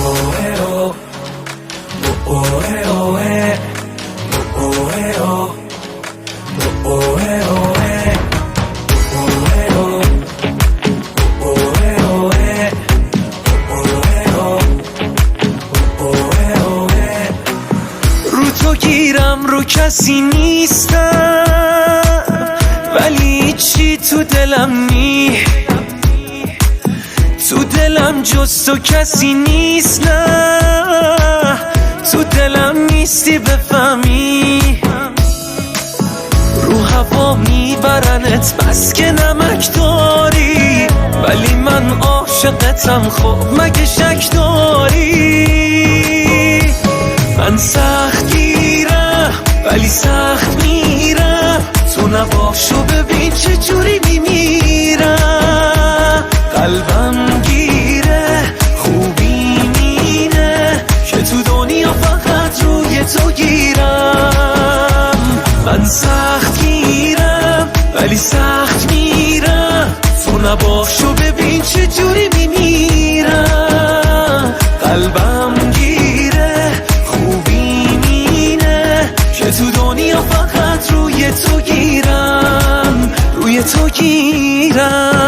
رو تو گیرم رو کسی نیستم، ولی چی تو دلم نی، تو دلم جز تو کسی نیست. نه تو دلم نیستی بفهمی، رو هوا میبرنت بس که نمک داری، ولی من عاشقتم خب مگه شک داری؟ من سخت گیرم ولی سخت میرم، تو نباشو ببین چه جوری میمیرم. قلبم گیره خوبی مینه که تو دنیا فقط روی تو گیرم. من سخت گیرم ولی سخت میرم، تو نباشو ببین چه جوری میمیرم. قلبم گیره خوبی مینه که تو دنیا فقط روی تو گیرم، روی تو گیرم.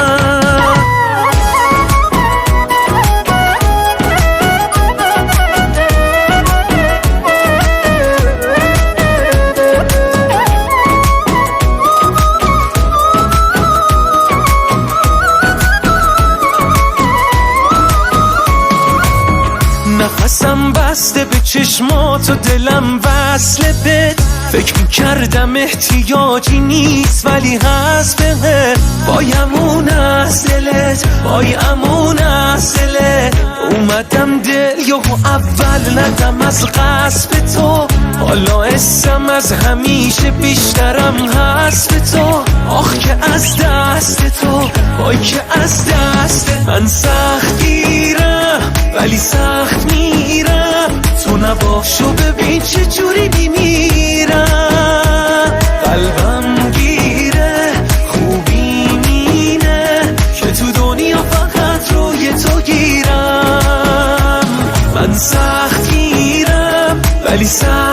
نفسم بسته به چشمات و دلم وصله بهت، فکر میکردم احتیاجی نیست ولی هست بهت. بایم از دلت بایم از دلت، اومدم دل یهو اول ندم از قصد تو، حالا اسم از همیشه بیشترم هست به تو. آخ که از دست تو وای که از دست من سخت گیرم ولی سخت میرم، تو نباشو ببین چه جوری میمیرم. قلبم گیره خوبی مینه که تو دنیا فقط روی تو گیرم. من سخت گیرم ولی سخت